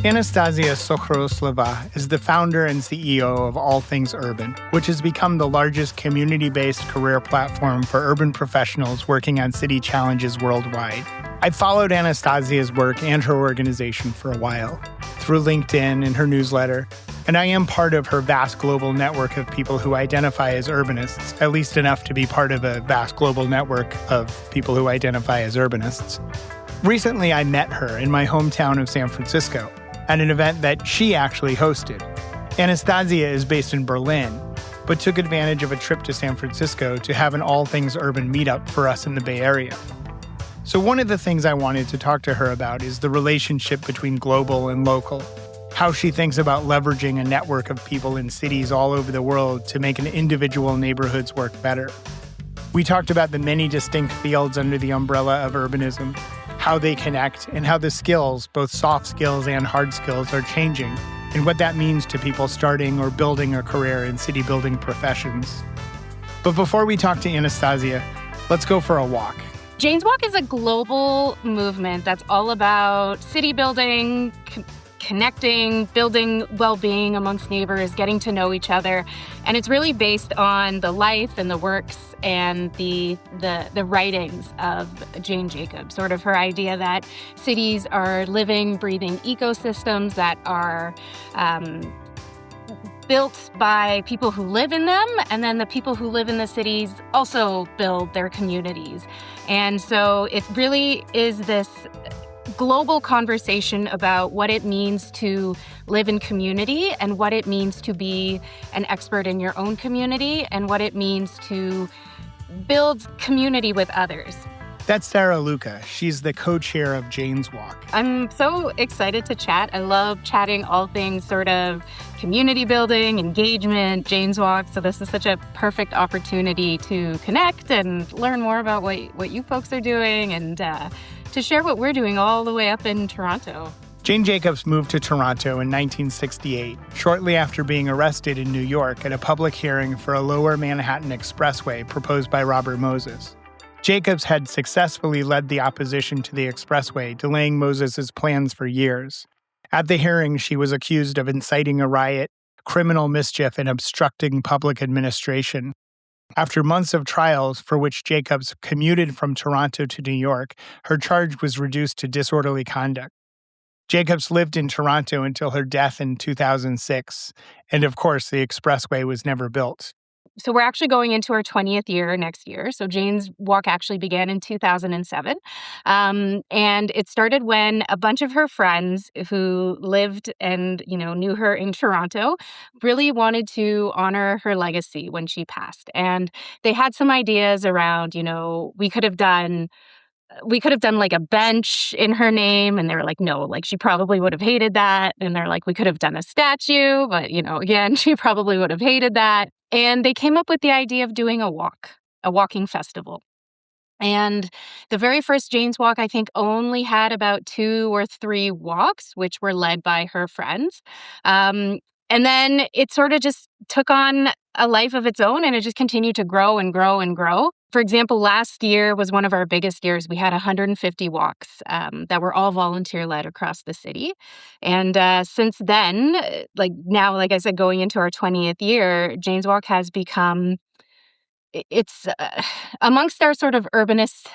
Anastasia Sukhoroslova is the founder and CEO of All Things Urban, which has become the largest community-based career platform for urban professionals working on city challenges worldwide. I've followed Anastasia's work and her organization for a while, through LinkedIn and her newsletter, and I am part of her vast global network of people who identify as urbanists, at least enough to be part of a vast global network of people who identify as urbanists. Recently, I met her in my hometown of San Francisco at an event that she actually hosted. Anastasia is based in Berlin, but took advantage of a trip to San Francisco to have an All Things Urban meetup for us in the Bay Area. So one of the things I wanted to talk to her about is the relationship between global and local, how she thinks about leveraging a network of people in cities all over the world to make an individual neighborhood's work better. We talked about the many distinct fields under the umbrella of urbanism, how they connect, and how the skills, both soft skills and hard skills, are changing, and what that means to people starting or building a career in city-building professions. But before we talk to Anastasia, let's go for a walk. Jane's Walk is a global movement that's all about city building, connecting, building well-being amongst neighbors, getting to know each other. And it's really based on the life and the works and the writings of Jane Jacobs, sort of her idea that cities are living, breathing ecosystems that are built by people who live in them, and then the people who live in the cities also build their communities. And so it really is this global conversation about what it means to live in community and what it means to be an expert in your own community and what it means to build community with others. That's Sarah Luca. She's the co-chair of Jane's Walk. I'm so excited to chat. I love chatting all things sort of community building, engagement, Jane's Walk. So this is such a perfect opportunity to connect and learn more about what you folks are doing and to share what we're doing all the way up in Toronto. Jane Jacobs moved to Toronto in 1968, shortly after being arrested in New York at a public hearing for a Lower Manhattan Expressway proposed by Robert Moses. Jacobs had successfully led the opposition to the expressway, delaying Moses's plans for years. At the hearing, she was accused of inciting a riot, criminal mischief, and obstructing public administration. After months of trials for which Jacobs commuted from Toronto to New York, her charge was reduced to disorderly conduct. Jacobs lived in Toronto until her death in 2006, and of course, the expressway was never built. So we're actually going into our 20th year next year. So Jane's Walk actually began in 2007. And it started when a bunch of her friends who lived and, knew her in Toronto really wanted to honor her legacy when she passed. And they had some ideas around, we could have done like a bench in her name. And they were like, no, like she probably would have hated that. And they're like, we could have done a statue, but, again, she probably would have hated that. And they came up with the idea of doing a walking festival. And the very first Jane's Walk, I think, only had about 2 or 3 walks, which were led by her friends. And then it sort of just took on a life of its own, and it just continued to grow and grow and grow. For example, last year was one of our biggest years. We had 150 walks that were all volunteer-led across the city. And since then, like I said, going into our 20th year, Jane's Walk has become it's amongst our sort of urbanist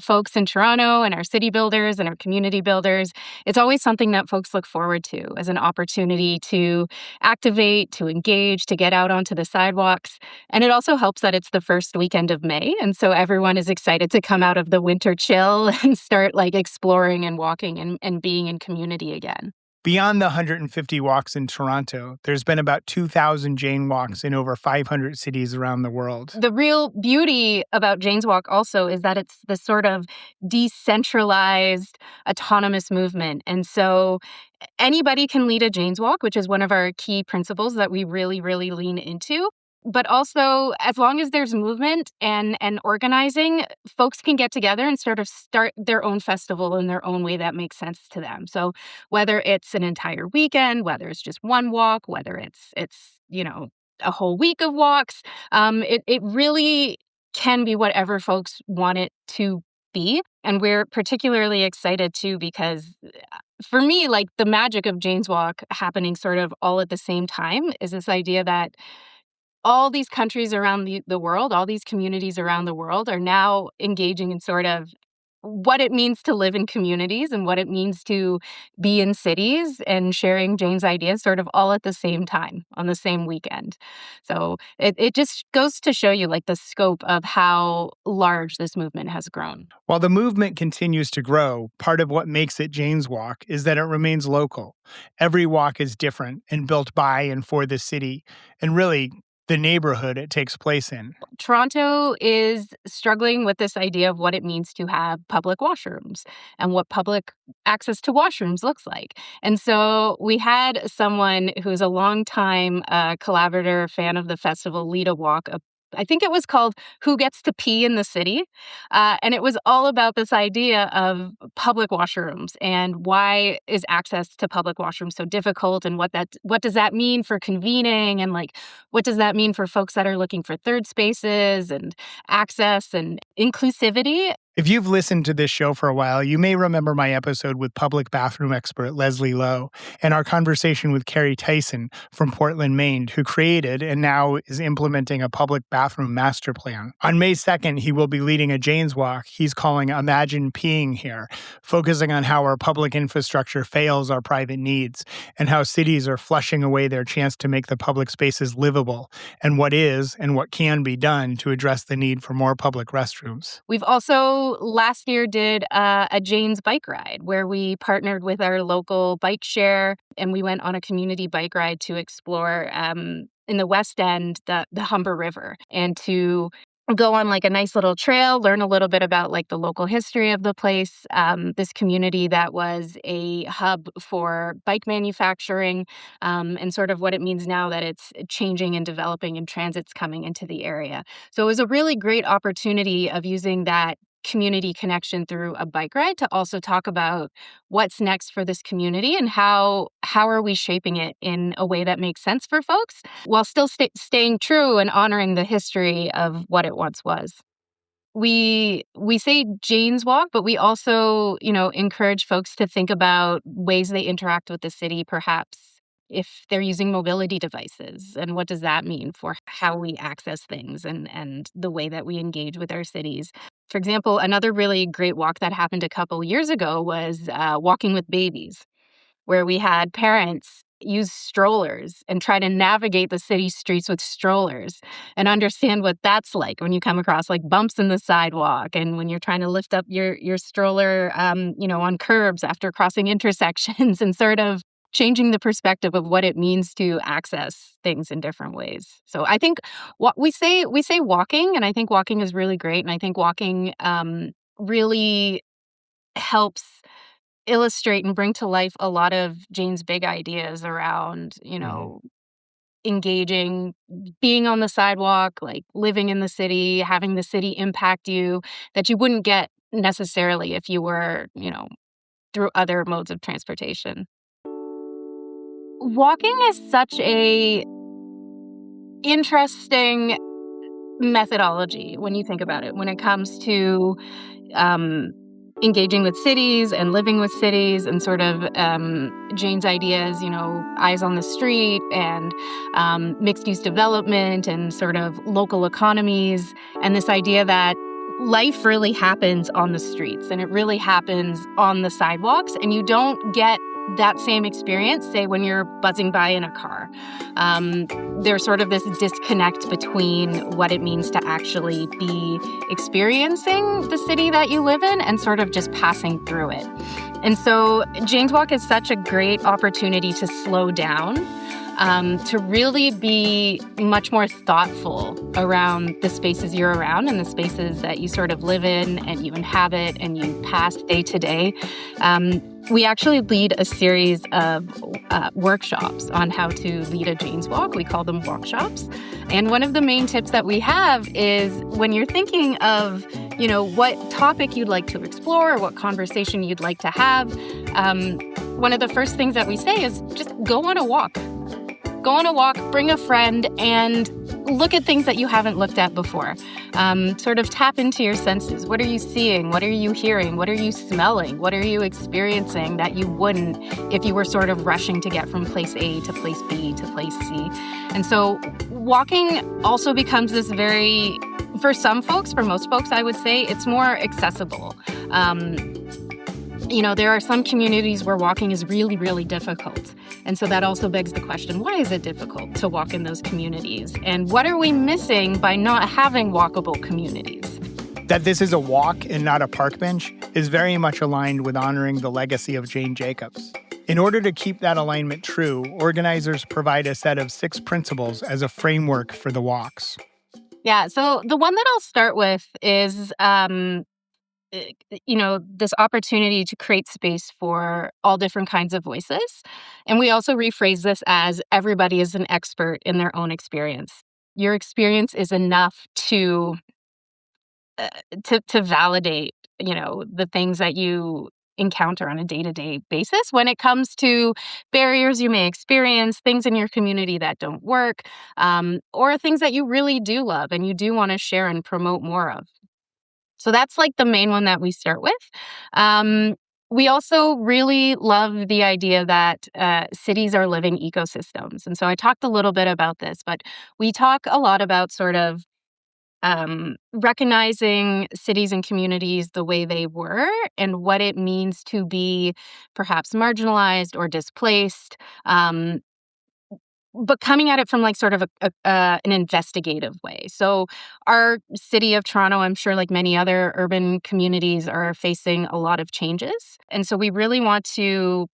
folks in Toronto and our city builders and our community builders, it's always something that folks look forward to as an opportunity to activate, to engage, to get out onto the sidewalks. And it also helps that it's the first weekend of May. And so everyone is excited to come out of the winter chill and start exploring and walking and being in community again. Beyond the 150 walks in Toronto, there's been about 2,000 Jane Walks in over 500 cities around the world. The real beauty about Jane's Walk also is that it's this sort of decentralized, autonomous movement. And so anybody can lead a Jane's Walk, which is one of our key principles that we really, really lean into. But also, as long as there's movement and organizing, folks can get together and sort of start their own festival in their own way that makes sense to them. So whether it's an entire weekend, whether it's just one walk, whether it's a whole week of walks, it really can be whatever folks want it to be. And we're particularly excited too because for me, like the magic of Jane's Walk happening sort of all at the same time is this idea that all these countries around the world, all these communities around the world are now engaging in sort of what it means to live in communities and what it means to be in cities and sharing Jane's ideas sort of all at the same time on the same weekend. So it just goes to show you like the scope of how large this movement has grown. While the movement continues to grow, part of what makes it Jane's Walk is that it remains local. Every walk is different and built by and for the city, and really the neighborhood it takes place in. Toronto is struggling with this idea of what it means to have public washrooms and what public access to washrooms looks like. And so we had someone who's a longtime collaborator, fan of the festival, lead a walk. I think it was called Who Gets to Pee in the City? And it was all about this idea of public washrooms and why is access to public washrooms so difficult and what does that mean for convening and like what does that mean for folks that are looking for third spaces and access and inclusivity. If you've listened to this show for a while, you may remember my episode with public bathroom expert Leslie Lowe and our conversation with Carrie Tyson from Portland, Maine, who created and now is implementing a public bathroom master plan. On May 2nd, he will be leading a Jane's Walk he's calling Imagine Peeing Here, focusing on how our public infrastructure fails our private needs and how cities are flushing away their chance to make the public spaces livable and what is and what can be done to address the need for more public restrooms. We've also last year did a Jane's bike ride where we partnered with our local bike share and we went on a community bike ride to explore in the West End, the Humber River, and to go on like a nice little trail, learn a little bit about like the local history of the place, this community that was a hub for bike manufacturing, and sort of what it means now that it's changing and developing and transit's coming into the area. So it was a really great opportunity of using that community connection through a bike ride to also talk about what's next for this community and how are we shaping it in a way that makes sense for folks while still staying true and honoring the history of what it once was. We say Jane's Walk, but we also, encourage folks to think about ways they interact with the city, perhaps if they're using mobility devices, and what does that mean for how we access things and the way that we engage with our cities. For example, another really great walk that happened a couple years ago was Walking with Babies, where we had parents use strollers and try to navigate the city streets with strollers and understand what that's like when you come across like bumps in the sidewalk and when you're trying to lift up your stroller, on curbs after crossing intersections and sort of changing the perspective of what it means to access things in different ways. So I think what we say walking, and I think walking is really great. And I think walking really helps illustrate and bring to life a lot of Jane's big ideas around, engaging, being on the sidewalk, like living in the city, having the city impact you that you wouldn't get necessarily if you were, through other modes of transportation. Walking is such a interesting methodology when you think about it, when it comes to engaging with cities and living with cities and sort of Jane's ideas, eyes on the street and mixed-use development and sort of local economies and this idea that life really happens on the streets and it really happens on the sidewalks and you don't get that same experience, say, when you're buzzing by in a car. There's sort of this disconnect between what it means to actually be experiencing the city that you live in and sort of just passing through it. And so Jane's Walk is such a great opportunity to slow down, to really be much more thoughtful around the spaces you're around and the spaces that you sort of live in and you inhabit and you pass day to day. We actually lead a series of workshops on how to lead a Jane's Walk. We call them workshops. And one of the main tips that we have is when you're thinking of, what topic you'd like to explore, what conversation you'd like to have, one of the first things that we say is just go on a walk. go on a walk, bring a friend, and look at things that you haven't looked at before. Sort of tap into your senses. What are you seeing? What are you hearing? What are you smelling? What are you experiencing that you wouldn't if you were sort of rushing to get from place A to place B to place C? And so walking also becomes this very, for some folks, for most folks, I would say, it's more accessible. There are some communities where walking is really, really difficult. And so that also begs the question, why is it difficult to walk in those communities? And what are we missing by not having walkable communities? That this is a walk and not a park bench is very much aligned with honoring the legacy of Jane Jacobs. In order to keep that alignment true, organizers provide a set of 6 principles as a framework for the walks. Yeah, so the one that I'll start with is this opportunity to create space for all different kinds of voices. And we also rephrase this as everybody is an expert in their own experience. Your experience is enough to validate, the things that you encounter on a day-to-day basis when it comes to barriers you may experience, things in your community that don't work, or things that you really do love and you do want to share and promote more of. So that's like the main one that we start with. We also really love the idea that cities are living ecosystems. And so I talked a little bit about this, but we talk a lot about sort of recognizing cities and communities the way they were and what it means to be perhaps marginalized or displaced. But coming at it from like sort of an investigative way. So our city of Toronto, I'm sure like many other urban communities, are facing a lot of changes. And so we really want to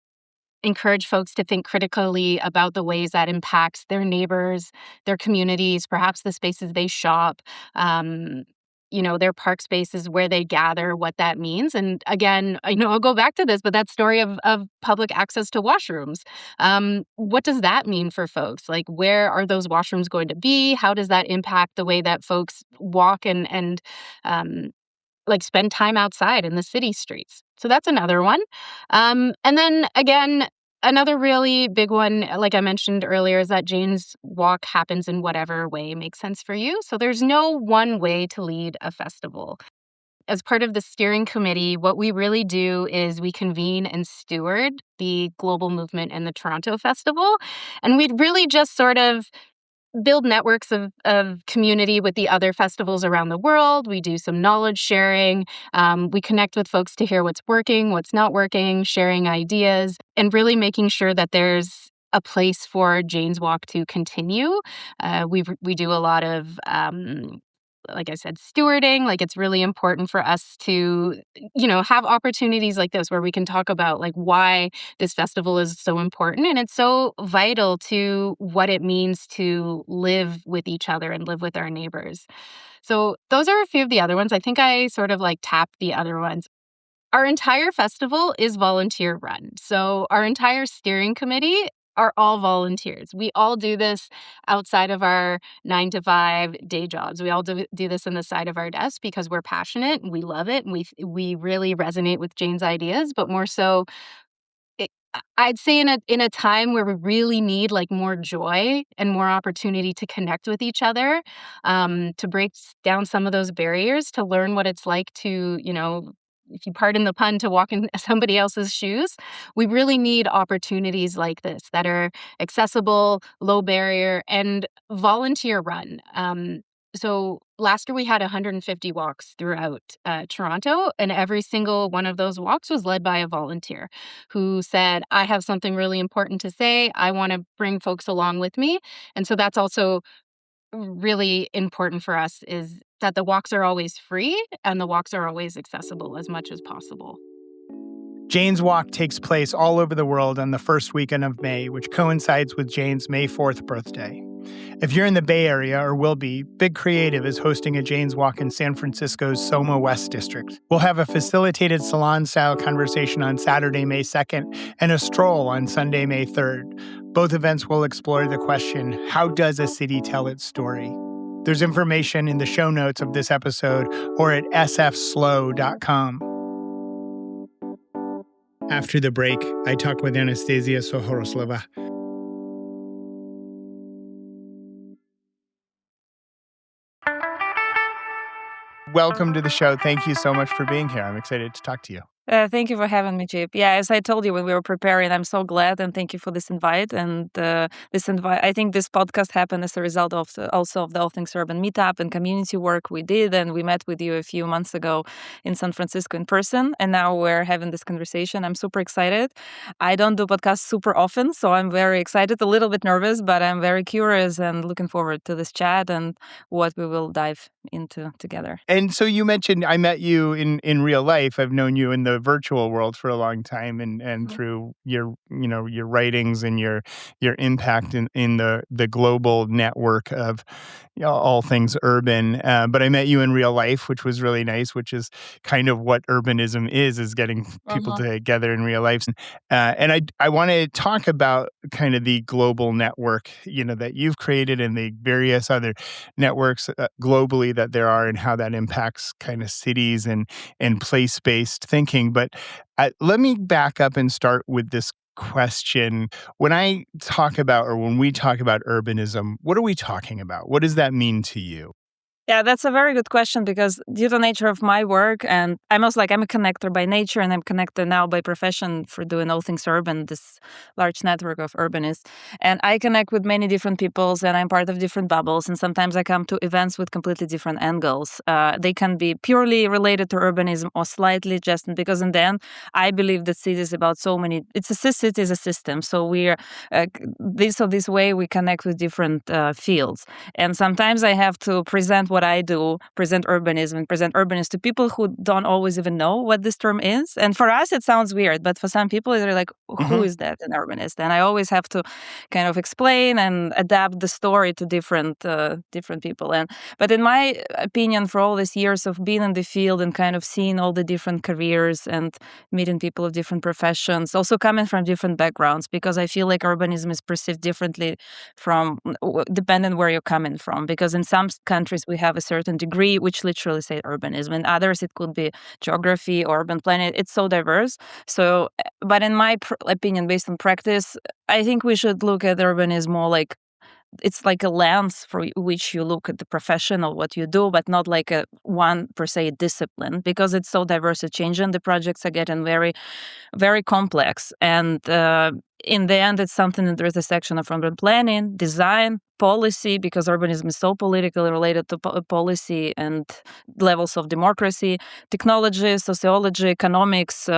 encourage folks to think critically about the ways that impacts their neighbors, their communities, perhaps the spaces they shop, their park spaces where they gather, what that means. And again, I'll go back to this, but that story of public access to washrooms. What does that mean for folks? Like, where are those washrooms going to be? How does that impact the way that folks walk and spend time outside in the city streets? So that's another one. And then again, another really big one, like I mentioned earlier, is that Jane's Walk happens in whatever way makes sense for you. So there's no one way to lead a festival. As part of the steering committee, what we really do is we convene and steward the global movement in the Toronto Festival. And we'd really just sort of build networks of community with the other festivals around the world. We do some knowledge sharing. We connect with folks to hear what's working, what's not working, sharing ideas, and really making sure that there's a place for Jane's Walk to continue. We do a lot of like I said, stewarding. Like, it's really important for us to, have opportunities like this where we can talk about like why this festival is so important. And it's so vital to what it means to live with each other and live with our neighbors. So those are a few of the other ones. I think I sort of like tapped the other ones. Our entire festival is volunteer run. So our entire steering committee are all volunteers. We all do this outside of our 9-to-5 day jobs. We all do this on the side of our desk because we're passionate and we love it and we really resonate with Jane's ideas, but more so, I'd say in a time where we really need like more joy and more opportunity to connect with each other, to break down some of those barriers, to learn what it's like to, if you pardon the pun, to walk in somebody else's shoes. We really need opportunities like this that are accessible, low barrier, and volunteer run. So last year we had 150 walks throughout Toronto, and every single one of those walks was led by a volunteer who said, I have something really important to say. I want to bring folks along with me. And so that's also really important for us, is that the walks are always free and the walks are always accessible as much as possible. Jane's Walk takes place all over the world on the first weekend of May, which coincides with Jane's May 4th birthday. If you're in the Bay Area, or will be, Big Creative is hosting a Jane's Walk in San Francisco's Soma West District. We'll have a facilitated salon-style conversation on Saturday, May 2nd, and a stroll on Sunday, May 3rd. Both events will explore the question, how does a city tell its story? There's information in the show notes of this episode or at sfslow.com. After the break, I talk with Anastasia Sukhoroslova. Welcome to the show. Thank you so much for being here. I'm excited to talk to you. Thank you for having me, Chip. Yeah, as I told you when we were preparing, I'm so glad and thank you for this invite. And I think this podcast happened as a result of also of the All Things Urban meetup and community work we did. And we met with you a few months ago in San Francisco in person. And now we're having this conversation. I'm super excited. I don't do podcasts super often, so I'm very excited, a little bit nervous, but I'm very curious and looking forward to this chat and what we will dive into together. And so you mentioned I met you in real life. I've known you in the virtual world for a long time, and through your your writings and your impact in the global network of all things urban. But I met you in real life, which was really nice. Which is kind of what urbanism is getting people together in real life. And I want to talk about kind of the global network that you've created and the various other networks globally that there are and how that impacts kind of cities and place-based thinking. But let me back up and start with this question. When I talk about, or when we talk about urbanism, what are we talking about? What does that mean to you? Yeah, that's a very good question because due to the nature of my work, and I'm a connector by nature, and I'm connected now by profession for doing all things urban, this large network of urbanists. And I connect with many different peoples, and I'm part of different bubbles. And sometimes I come to events with completely different angles. They can be purely related to urbanism or slightly just because in the end, I believe that city is about so many. City is a system, so we're this way we connect with different fields. And sometimes I have to present what I do, present urbanism to people who don't always even know what this term is. And for us, it sounds weird, but for some people, they're like, who is that, an urbanist? And I always have to kind of explain and adapt the story to different people. But in my opinion, for all these years of being in the field and kind of seeing all the different careers and meeting people of different professions, also coming from different backgrounds, because I feel like urbanism is perceived differently from depending where you're coming from. Because in some countries we have a certain degree which literally say urbanism, in others it could be geography or urban planning. It's so diverse. So, but in my opinion, based on practice, I think we should look at urbanism more like it's like a lens for which you look at the profession or what you do, but not like a one per se discipline, because it's so diverse and changing. The projects are getting very, very complex. And in the end, it's something that there's a section of urban planning, design, policy, because urbanism is so politically related to policy and levels of democracy, technology, sociology, economics.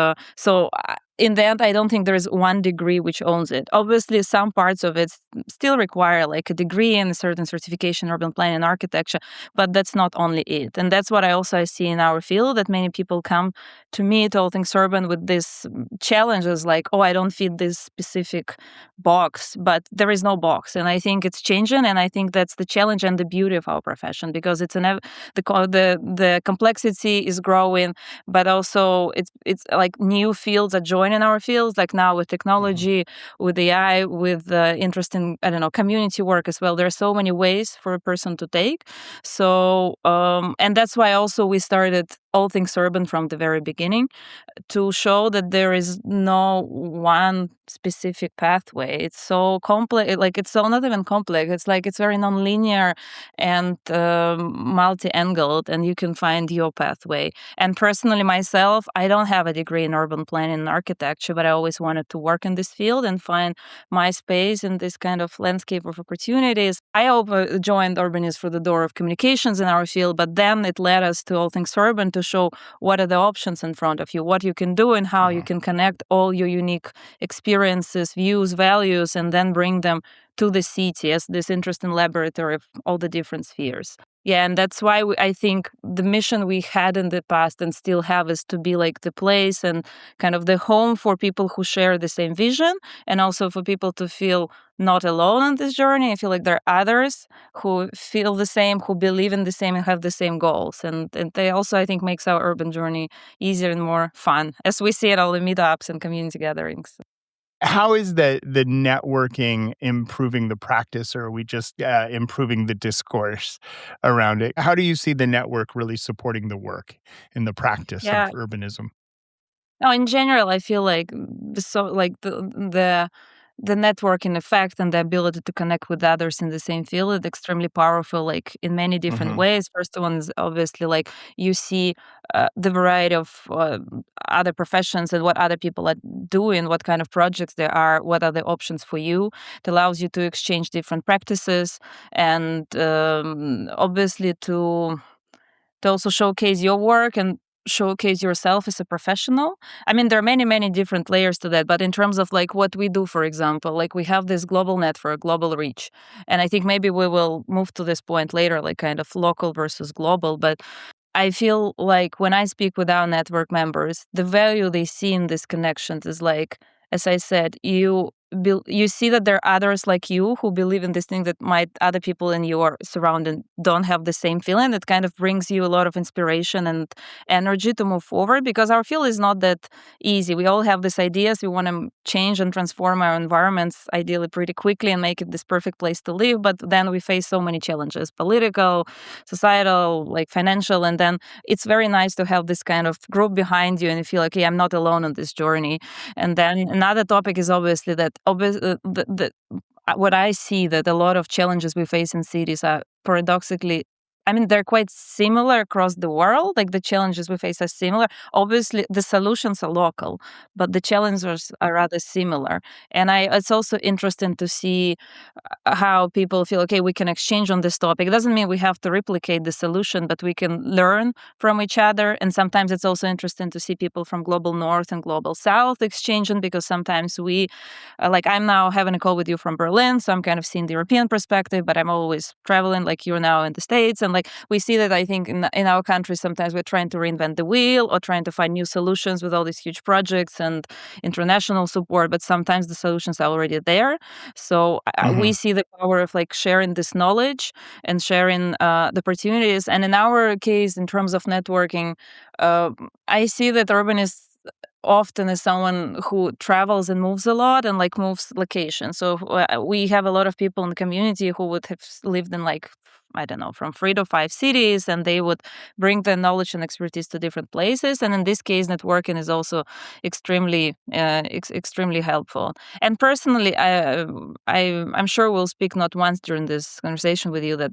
In the end, I don't think there is one degree which owns it. Obviously, some parts of it still require like a degree and a certain certification in urban planning and architecture, but that's not only it. And that's what I see in our field, that many people come to me to All Things Urban with these challenges like, oh, I don't fit this specific box, but there is no box. And I think it's changing, and I think that's the challenge and the beauty of our profession, because the complexity is growing, but also it's like new fields are joining our fields, like now with technology, with AI, with interesting, community work as well. There are so many ways for a person to take. So, and that's why also we started All Things Urban from the very beginning, to show that there is no one specific pathway. It's so complex, like it's so not even complex. It's like it's very non-linear and multi-angled, and you can find your pathway. And personally, myself, I don't have a degree in urban planning and architecture, but I always wanted to work in this field and find my space in this kind of landscape of opportunities. I joined Urbanist through the door of communications in our field, but then it led us to All Things Urban to show what are the options in front of you, what you can do, and how you can connect all your unique experiences, views, values, and then bring them to the city as this interesting laboratory of all the different spheres. Yeah, and that's why I think the mission we had in the past and still have is to be like the place and kind of the home for people who share the same vision, and also for people to feel not alone on this journey. I feel like there are others who feel the same, who believe in the same, and have the same goals. And they also, I think, makes our urban journey easier and more fun, as we see at all the meetups and community gatherings. How is the networking improving the practice, or are we just improving the discourse around it? How do you see the network really supporting the work in the practice of Yeah. urbanism? No, in general, I feel like the the networking effect and the ability to connect with others in the same field is extremely powerful, like in many different ways. First one is obviously like you see the variety of other professions and what other people are doing, what kind of projects there are, what are the options for you. It allows you to exchange different practices and obviously to also showcase your work and showcase yourself as a professional. I mean, there are many, many different layers to that. But in terms of like what we do, for example, like we have this global network, global reach. And I think maybe we will move to this point later, like kind of local versus global. But I feel like when I speak with our network members, the value they see in these connections is like, as I said, you see that there are others like you who believe in this thing that might other people in your surrounding don't have the same feeling. It kind of brings you a lot of inspiration and energy to move forward because our field is not that easy. We all have these ideas. We want to change and transform our environments ideally pretty quickly and make it this perfect place to live. But then we face so many challenges, political, societal, like financial. And then it's very nice to have this kind of group behind you and you feel like, okay, I'm not alone on this journey. And then another topic is obviously that what I see that a lot of challenges we face in cities are paradoxically, I mean, they're quite similar across the world. Like the challenges we face are similar. Obviously, the solutions are local, but the challenges are rather similar. And it's also interesting to see how people feel, okay, we can exchange on this topic. It doesn't mean we have to replicate the solution, but we can learn from each other. And sometimes it's also interesting to see people from global north and global south exchanging because sometimes we, like I'm now having a call with you from Berlin, so I'm kind of seeing the European perspective, but I'm always traveling like you're now in the States. And like we see that I think in our country, sometimes we're trying to reinvent the wheel or trying to find new solutions with all these huge projects and international support, but sometimes the solutions are already there. So we see the power of like sharing this knowledge and sharing the opportunities. And in our case, in terms of networking, I see that urbanists often is someone who travels and moves a lot and like moves location. So we have a lot of people in the community who would have lived in like, I don't know, from 3 to 5 cities, and they would bring their knowledge and expertise to different places. And in this case, networking is also extremely, extremely helpful. And personally, I'm sure we'll speak not once during this conversation with you that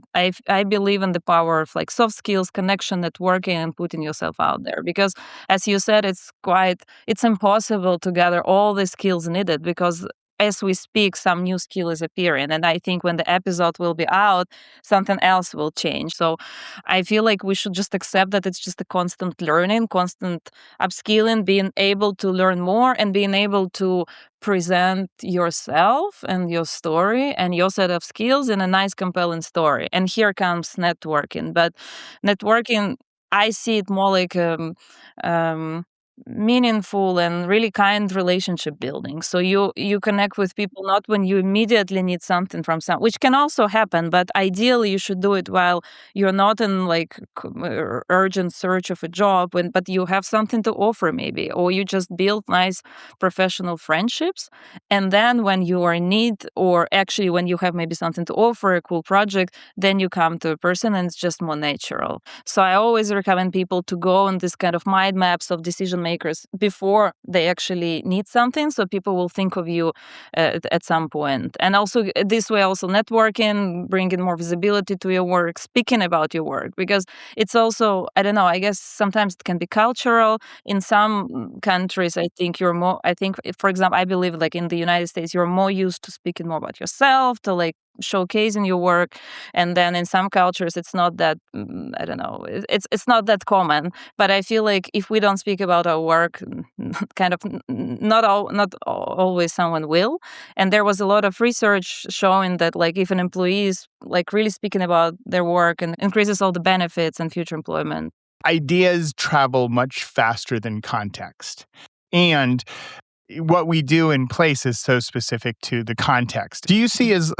I believe in the power of like soft skills, connection, networking, and putting yourself out there. Because as you said, it's impossible to gather all the skills needed because as we speak, some new skill is appearing. And I think when the episode will be out, something else will change. So I feel like we should just accept that it's just a constant learning, constant upskilling, being able to learn more and being able to present yourself and your story and your set of skills in a nice, compelling story. And here comes networking. But networking, I see it more like um, meaningful and really kind relationship building. So you connect with people not when you immediately need something from some, which can also happen, but ideally you should do it while you're not in like urgent search of a job, but you have something to offer maybe, or you just build nice professional friendships. And then when you are in need, or actually when you have maybe something to offer, a cool project, then you come to a person and it's just more natural. So I always recommend people to go on this kind of mind maps of decision makers before they actually need something, so people will think of you at some point. And also this way, also networking, bringing more visibility to your work, speaking about your work, because it's also, I don't know, I guess sometimes it can be cultural. In some countries, I think for example, I believe like in the United States, you're more used to speaking more about yourself, to like showcasing your work. And then in some cultures it's not that I don't know, it's not that common. But I feel like if we don't speak about our work, kind of not always someone will. And there was a lot of research showing that like if an employee is like really speaking about their work and increases all the benefits and future employment. Ideas travel much faster than context. And what we do in place is so specific to the context. Do you see as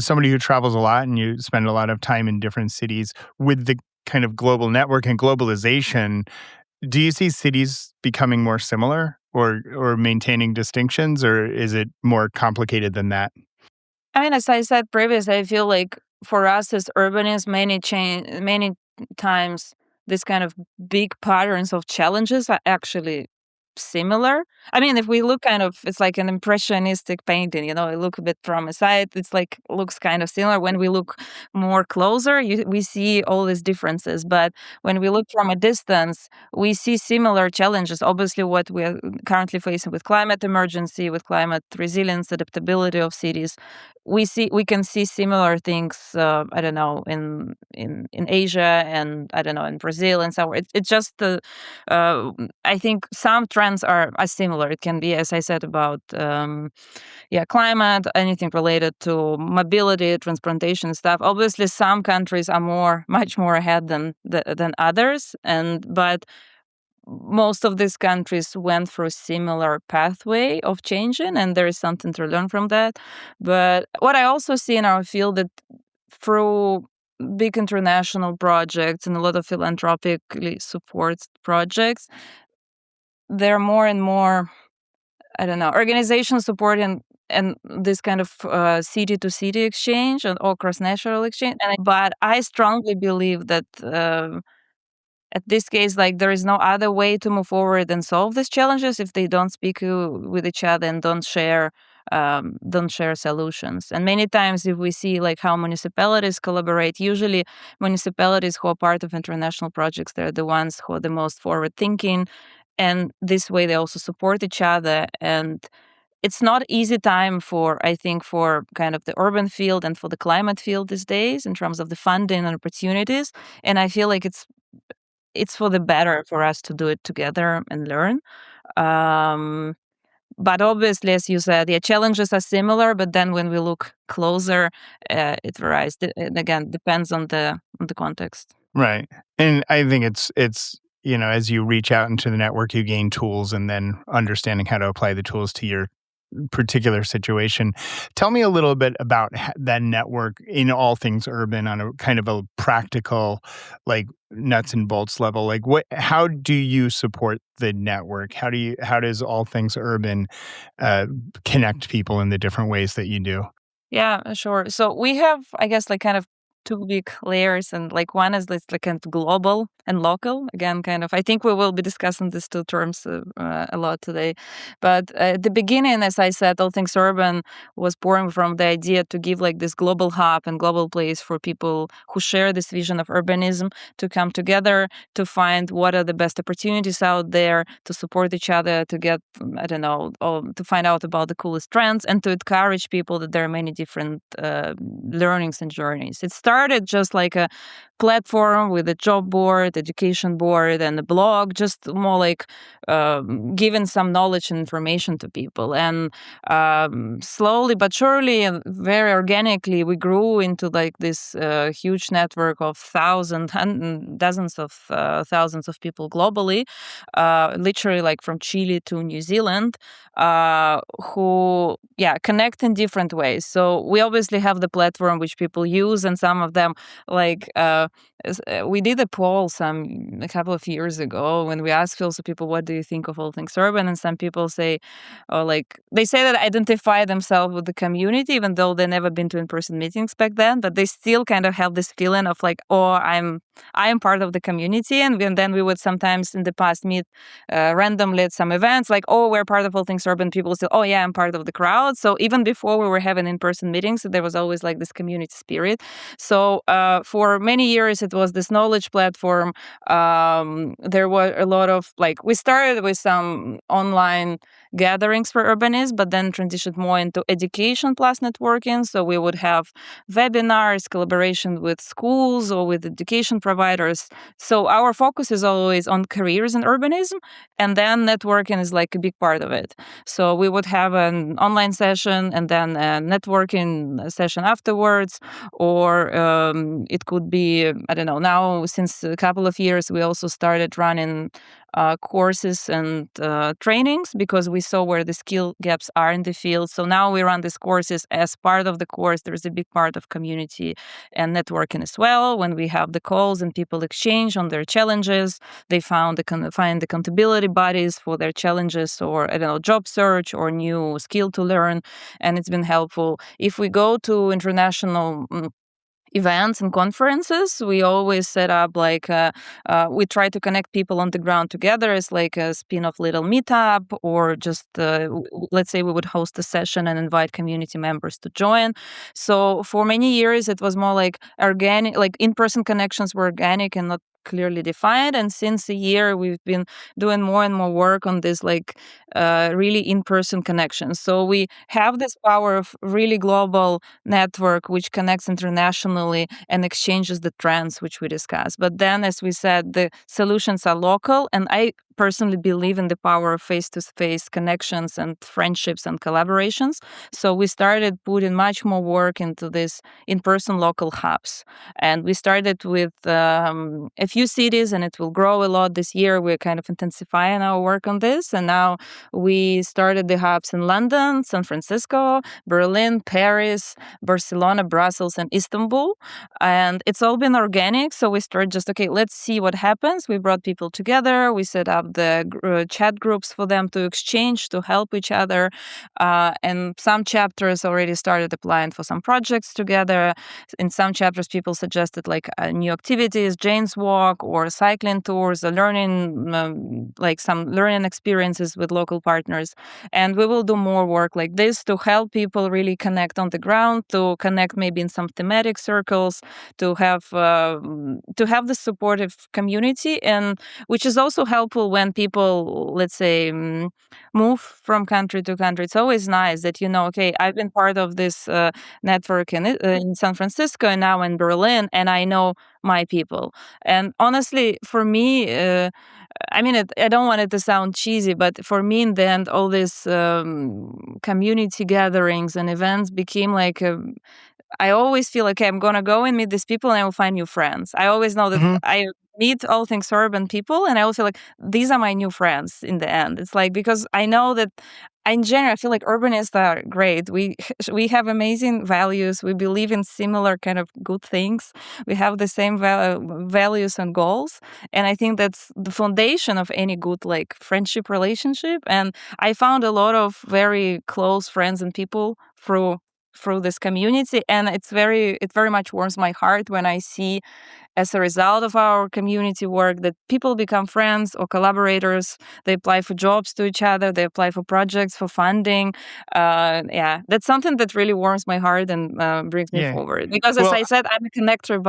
somebody who travels a lot and you spend a lot of time in different cities with the kind of global network and globalization, do you see cities becoming more similar or maintaining distinctions, or is it more complicated than that? I mean, as I said previously, I feel like for us as urbanists, many times these kind of big patterns of challenges are actually similar. I mean, if we look it's like an impressionistic painting, you look a bit from a side, it's like looks kind of similar. When we look more closer, we see all these differences. But when we look from a distance, we see similar challenges. Obviously, what we are currently facing with climate emergency, with climate resilience, adaptability of cities, we can see similar things. I don't know, in Asia, and I don't know, in Brazil and so on. It's just I think some trends are similar. It can be, as I said, about climate, anything related to mobility, transportation stuff. Obviously, some countries are much more ahead than others, but most of these countries went through a similar pathway of changing, and there is something to learn from that. But what I also see in our field, that through big international projects and a lot of philanthropically supported projects, there are more and more, I don't know, organizations supporting and this kind of city-to-city exchange or cross-national exchange. But I strongly believe that at this case, like, there is no other way to move forward and solve these challenges if they don't speak with each other and don't share solutions. And many times, if we see like how municipalities collaborate, usually municipalities who are part of international projects, they're the ones who are the most forward thinking, and this way they also support each other. And it's not easy time I think, for kind of the urban field and for the climate field these days in terms of the funding and opportunities. And I feel like it's for the better for us to do it together and learn. Um, but obviously, as you said, the challenges are similar. But then when we look closer, it varies. And again, depends on the context. Right. And I think it's as you reach out into the network, you gain tools, and then understanding how to apply the tools to your particular situation. Tell me a little bit about that network in all things urban on a kind of a practical, like, nuts and bolts level. Like, how do you support the network? How does all things urban connect people in the different ways that you do? Yeah, sure. So we have, I guess, like kind of two big layers, and like one is like kind of global and local. Again, kind of, I think we will be discussing these two terms a lot today. But at the beginning, as I said, All Things Urban was born from the idea to give like this global hub and global place for people who share this vision of urbanism to come together, to find what are the best opportunities out there, to support each other, to get, I don't know, to find out about the coolest trends, and to encourage people that there are many different learnings and journeys. It started just like a platform with a job board, education board, and a blog, just more like giving some knowledge and information to people. And slowly but surely and very organically, we grew into like this huge network of thousands and dozens of thousands of people globally, literally like from Chile to New Zealand, who connect in different ways. So we obviously have the platform which people use, and some of them like we did a poll a couple of years ago when we asked also people, what do you think of All Things Urban? And some people say, they say that identify themselves with the community, even though they never been to in-person meetings back then, but they still kind of have this feeling of like, oh, I am part of the community. And then we would sometimes in the past meet randomly at some events, like, oh, we're part of All Things Urban. People say, oh yeah, I'm part of the crowd. So even before we were having in-person meetings, there was always like this community spirit. So for many years, it was this knowledge platform. There were a lot of we started with some online gatherings for urbanists, but then transitioned more into education plus networking. So we would have webinars, collaboration with schools or with education providers. So our focus is always on careers in urbanism, and then networking is like a big part of it. So we would have an online session and then a networking session afterwards, or it could be, I don't know, now since a couple of years, we also started running courses and trainings because we saw where the skill gaps are in the field. So now we run these courses. As part of the course, there's a big part of community and networking as well. When we have the calls and people exchange on their challenges, they find accountability bodies for their challenges, or, I don't know, job search or new skill to learn, and it's been helpful. If we go to international events and conferences. We always set up we try to connect people on the ground together as like a spin-off little meetup, or just let's say we would host a session and invite community members to join. So for many years it was more like organic, like in-person connections were organic and not clearly defined. And since a year we've been doing more and more work on this really in-person connections. So we have this power of really global network which connects internationally and exchanges the trends which we discuss. But then, as we said, the solutions are local, and I personally believe in the power of face-to-face connections and friendships and collaborations. So we started putting much more work into this in-person local hubs. And we started with a few cities, and it will grow a lot this year. We're kind of intensifying our work on this. And now we started the hubs in London, San Francisco, Berlin, Paris, Barcelona, Brussels, and Istanbul. And it's all been organic. So we started just, okay, let's see what happens. We brought people together. We set up the chat groups for them to exchange, to help each other. And some chapters already started applying for some projects together. In some chapters, people suggested like new activities, Jane's Walk, or cycling tours, or learning, like some learning experiences with local partners. And we will do more work like this to help people really connect on the ground, to connect maybe in some thematic circles, to have the supportive community, and which is also helpful when people, let's say, move from country to country. It's always nice that, okay, I've been part of this network in San Francisco and now in Berlin, and I know my people. And honestly, for me, I don't want it to sound cheesy, but for me, in the end, all these community gatherings and events became like I always feel, okay, I'm going to go and meet these people and I will find new friends. I always know that I meet all things urban people, and I will feel like these are my new friends in the end. It's like, because I know that in general, I feel like urbanists are great. We have amazing values. We believe in similar kind of good things. We have the same values and goals. And I think that's the foundation of any good like friendship relationship. And I found a lot of very close friends and people through this community, and it very much warms my heart when I see, as a result of our community work, that people become friends or collaborators. They apply for jobs to each other, they apply for projects, for funding. That's something that really warms my heart and brings me forward, because as I said, I'm a connector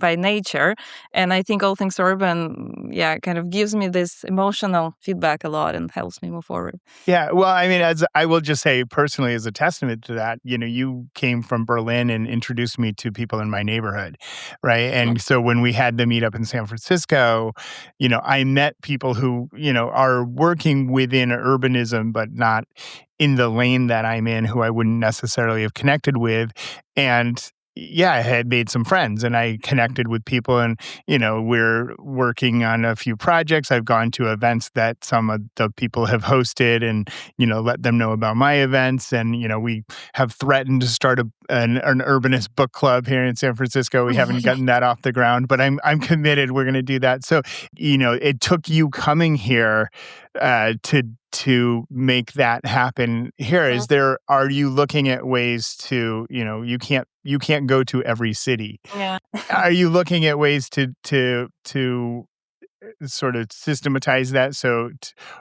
by nature, and I think all things urban kind of gives me this emotional feedback a lot and helps me move forward. Yeah, well, I mean, as I will just say personally, as a testament to that, you came from Berlin and introduced me to people in my neighborhood, right? And so when we had the meetup in San Francisco, I met people who, are working within urbanism, but not in the lane that I'm in, who I wouldn't necessarily have connected with. And I had made some friends and I connected with people, and, we're working on a few projects. I've gone to events that some of the people have hosted and, let them know about my events. And, we have threatened to start an urbanist book club here in San Francisco. We haven't gotten that off the ground, but I'm committed. We're going to do that. So, it took you coming here to make that happen here. Are you looking at ways to, you can't go to every city. Yeah. Are you looking at ways to sort of systematize that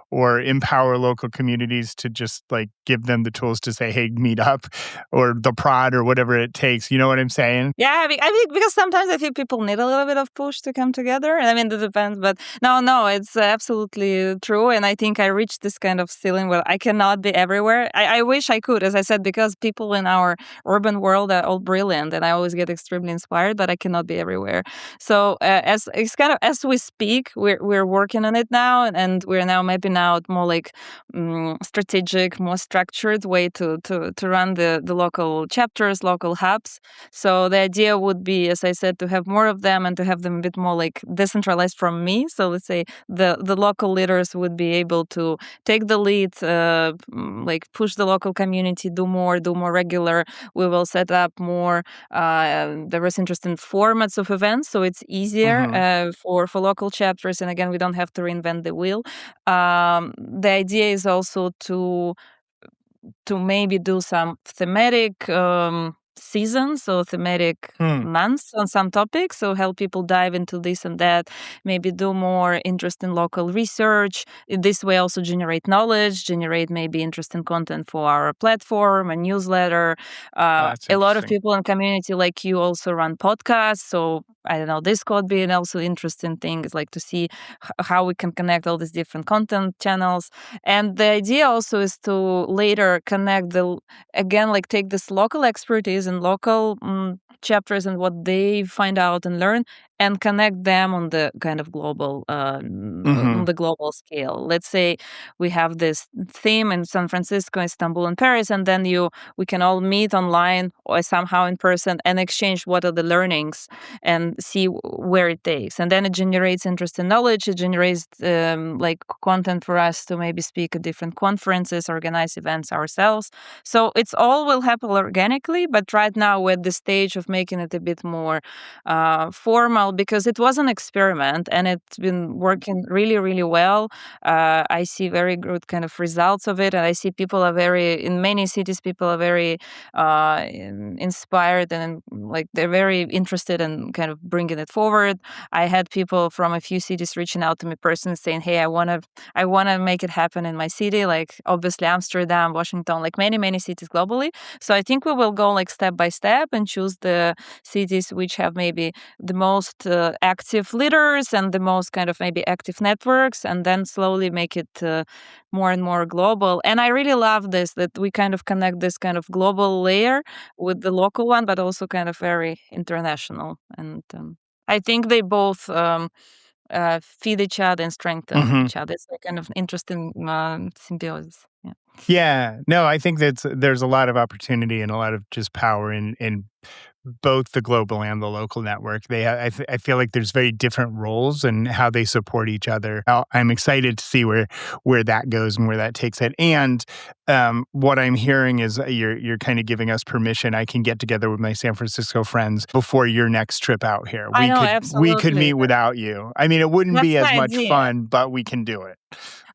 or empower local communities to just like give them the tools to say, hey, meet up, or the prod, or whatever it takes? You know what I'm saying? Yeah, I mean, because sometimes I feel people need a little bit of push to come together. I mean, it depends, but no, it's absolutely true. And I think I reached this kind of ceiling where I cannot be everywhere. I wish I could, as I said, because people in our urban world are all brilliant, and I always get extremely inspired, but I cannot be everywhere. So as we speak, we're working on it now, and we're now mapping out more like strategic, more structured way to run the local chapters, local hubs. So the idea would be, as I said, to have more of them and to have them a bit more like decentralized from me. So let's say the local leaders would be able to take the lead, like push the local community, do more regular. We will set up more diverse, interesting formats of events, so it's easier for local chapters. And again, we don't have to reinvent the wheel. The idea is also to maybe do some thematic seasons, so thematic months on some topics. So help people dive into this and that, maybe do more interest in local research. In this way also generate knowledge, generate maybe interesting content for our platform, a newsletter. A lot of people in community like you also run podcasts. So I don't know, this could be an also interesting thing is like to see how we can connect all these different content channels. And the idea also is to later connect like take this local expertise and local chapters and what they find out and learn and connect them on the kind of global on the global scale. Let's say we have this theme in San Francisco, Istanbul, and Paris, and then we can all meet online or somehow in person and exchange what are the learnings and see where it takes. And then it generates interest and knowledge. It generates like content for us to maybe speak at different conferences, organize events ourselves. So it's all will happen organically, but right now we're at the stage of making it a bit more formal because it was an experiment and it's been working really, really well. I see very good kind of results of it, and I see people are in many cities, people are very inspired and like they're very interested in kind of bringing it forward. I had people from a few cities reaching out to me personally saying, "Hey, I want to make it happen in my city." Like obviously Amsterdam, Washington, like many cities globally. So I think we will go like step by step and choose the cities which have maybe the most active leaders and the most kind of maybe active networks, and then slowly make it more and more global. And I really love this, that we kind of connect this kind of global layer with the local one, but also kind of very international. And I think they both feed each other and strengthen each other. It's a kind of interesting symbiosis. Yeah. Yeah. No, I think there's a lot of opportunity and a lot of just power in both the global and the local network. I feel like there's very different roles and how they support each other. I'm excited to see where that goes and where that takes it. And what I'm hearing is you're kind of giving us permission. I can get together with my San Francisco friends before your next trip out here. I know, absolutely. We could meet without you. I mean, it wouldn't be as much fun, but we can do it.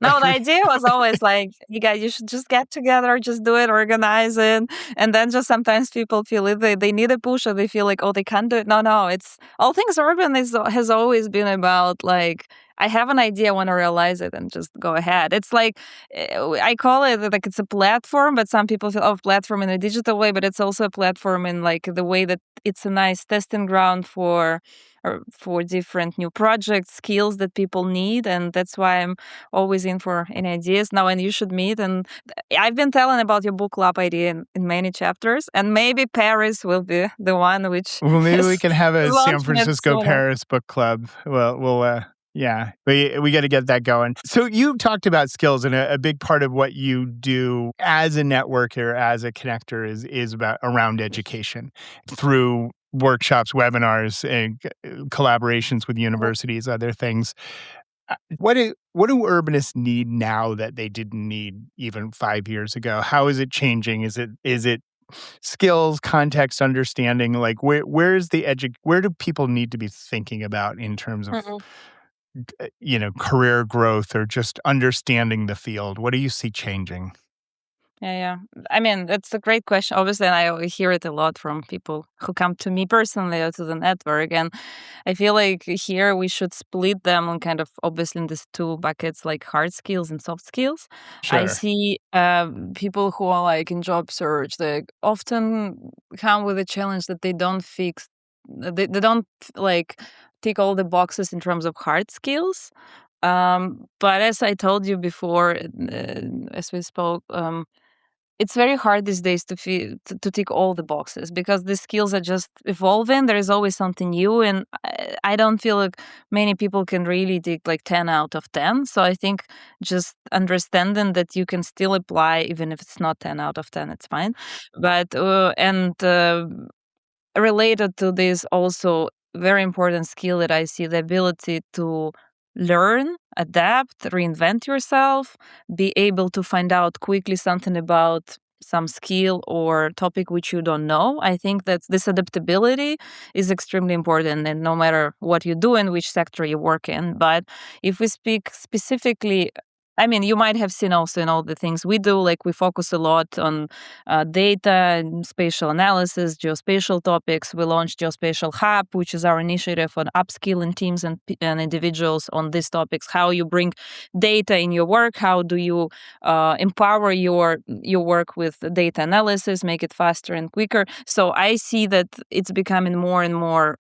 No, the idea was always like, you should just get together, just do it, organize it. And then just sometimes people feel they need a push or they feel like, oh, they can't do it. No, it's all things urban has always been about like, I have an idea, I want to realize it and just go ahead. It's like, I call it like it's a platform, but some people feel, platform in a digital way, but it's also a platform in like the way that it's a nice testing ground for different new projects, skills that people need. And that's why I'm always in for any ideas now, and you should meet. And I've been telling about your book club idea in many chapters, and maybe Paris will be the one which... Well, maybe we can have a San Francisco Paris book club. Well, yeah, we got to get that going. So you talked about skills, and a big part of what you do as a networker, as a connector, is about around education through workshops, webinars, and collaborations with universities, other things. What do urbanists need now that they didn't need even 5 years ago? How is it changing? Is it skills, context, understanding? Like where do people need to be thinking about in terms of career growth or just understanding the field? What do you see changing? Yeah. I mean, that's a great question. Obviously, and I hear it a lot from people who come to me personally or to the network. And I feel like here we should split them on kind of obviously in these two buckets, like hard skills and soft skills. Sure. I see people who are like in job search, they often come with a challenge that they don't fix. They don't like tick all the boxes in terms of hard skills. But as I told you before, as we spoke, it's very hard these days to tick all the boxes because the skills are just evolving. There is always something new, and I don't feel like many people can really tick like 10 out of 10. So I think just understanding that you can still apply even if it's not 10 out of 10, it's fine. But related to this also very important skill that I see, the ability to learn, adapt, reinvent yourself, be able to find out quickly something about some skill or topic which you don't know. I think that this adaptability is extremely important, and no matter what you do and which sector you work in. But if we speak specifically I mean, you might have seen also in all the things we do, like we focus a lot on data and spatial analysis, geospatial topics. We launched Geospatial Hub, which is our initiative on upskilling teams and individuals on these topics. How you bring data in your work, how do you empower your work with data analysis, make it faster and quicker. So I see that it's becoming more and more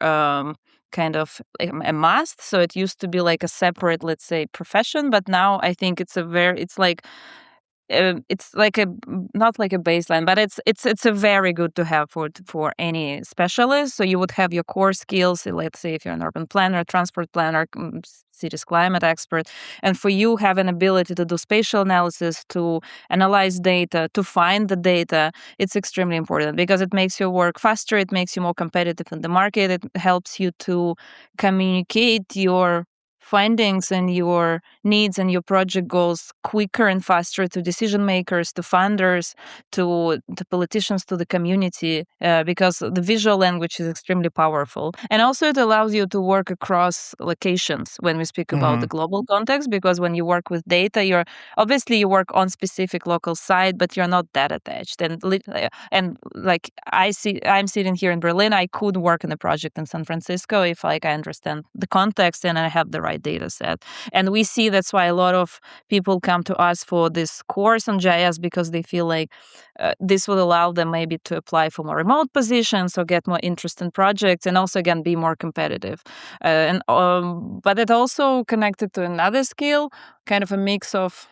kind of a must. So it used to be like a separate, let's say, profession, but now I think it's like a not like a baseline, but it's a very good to have for any specialist. So you would have your core skills. Let's say if you're an urban planner, transport planner, cities climate expert, and for you have an ability to do spatial analysis, to analyze data, to find the data. It's extremely important because it makes your work faster. It makes you more competitive in the market. It helps you to communicate your findings and your needs and your project goals quicker and faster to decision makers, to funders, to the politicians, to the community, because the visual language is extremely powerful. And also it allows you to work across locations when we speak about the global context, because when you work with data, you work on specific local site, but you're not that attached. And like I'm sitting here in Berlin, I could work in a project in San Francisco if I understand the context and I have the right data set. And we see that's why a lot of people come to us for this course on GIS, because they feel like this will allow them maybe to apply for more remote positions or get more interesting projects, and also again be more competitive. But it also connected to another skill, kind of a mix of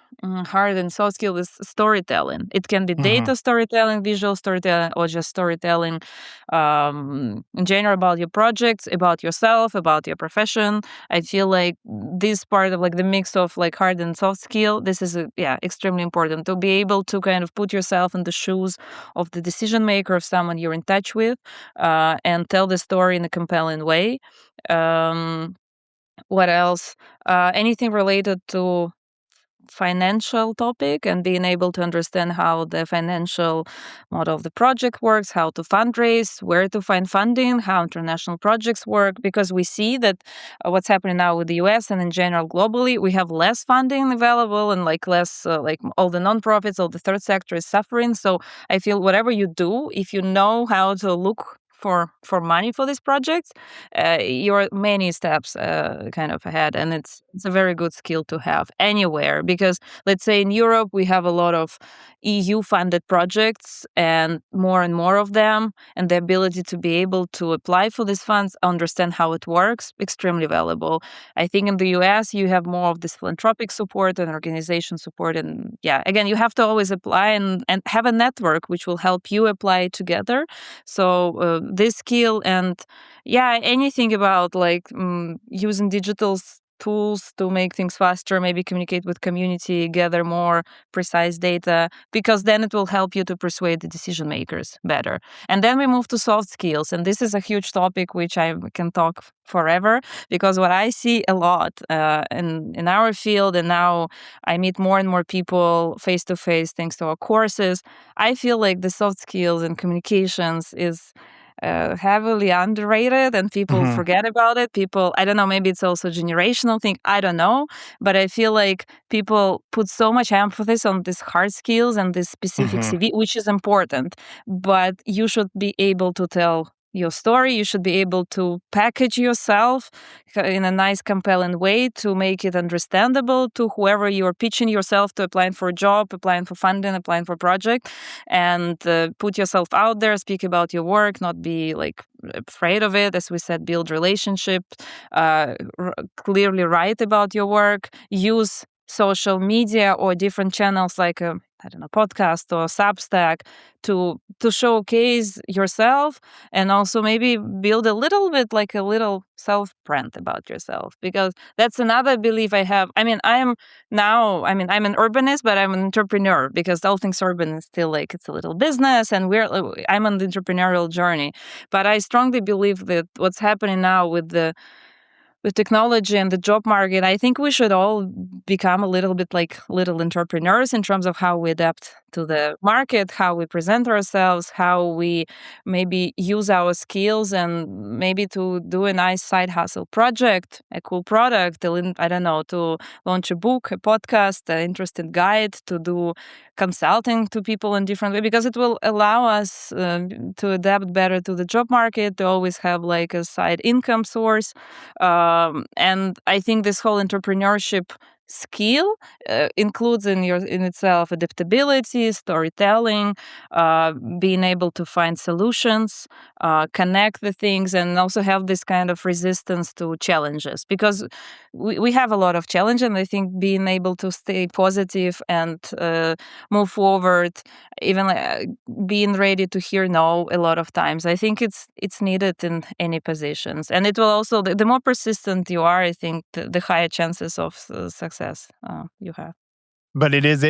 hard and soft skill, is storytelling. It can be data storytelling, visual storytelling, or just storytelling in general about your projects, about yourself, about your profession. I feel like this part of like the mix of like hard and soft skill, this is extremely important to be able to kind of put yourself in the shoes of the decision maker, of someone you're in touch with, and tell the story in a compelling way. What else? Anything related to financial topic and being able to understand how the financial model of the project works, how to fundraise, where to find funding, how international projects work, because we see that what's happening now with the US and in general globally, we have less funding available and like less, like all the nonprofits, all the third sector is suffering. So I feel whatever you do, if you know how to look for money for these projects, you're many steps kind of ahead, and it's a very good skill to have anywhere. Because let's say in Europe we have a lot of EU funded projects and more of them, and the ability to be able to apply for these funds, understand how it works, extremely valuable. I think in the US you have more of this philanthropic support and organization support, and again you have to always apply and have a network which will help you apply together. So this skill and anything about like using digital tools to make things faster, maybe communicate with community, gather more precise data, because then it will help you to persuade the decision makers better. And then we move to soft skills, and this is a huge topic which I can talk forever, because what I see a lot in our field, and now I meet more and more people face to face thanks to our courses, I feel like the soft skills and communications is heavily underrated, and people forget about it. I don't know, maybe it's also a generational thing, I don't know, but I feel like people put so much emphasis on these hard skills and this specific CV, which is important, but you should be able to tell your story. You should be able to package yourself in a nice, compelling way to make it understandable to whoever you're pitching yourself to, applying for a job, applying for funding, applying for a project, and put yourself out there, speak about your work, not be like afraid of it. As we said, build relationship, clearly write about your work, use social media or different channels like podcast or Substack to showcase yourself, and also maybe build a little bit like a little self-brand about yourself, because that's another belief I have. I'm an urbanist, but I'm an entrepreneur, because all things urban is still like it's a little business, and I'm on the entrepreneurial journey. But I strongly believe that what's happening now with technology and the job market, I think we should all become a little bit like little entrepreneurs in terms of how we adapt to the market, how we present ourselves, how we maybe use our skills, and maybe to do a nice side hustle project, a cool product, I don't know, to launch a book, a podcast, an interesting guide, to do consulting to people in different way, because it will allow us to adapt better to the job market, to always have like a side income source. And I think this whole entrepreneurship skill includes in itself adaptability, storytelling, being able to find solutions, connect the things, and also have this kind of resistance to challenges, because we have a lot of challenge, and I think being able to stay positive and move forward, even being ready to hear no a lot of times, I think it's needed in any positions. And it will also, the more persistent you are, I think the higher chances of success you have. But it is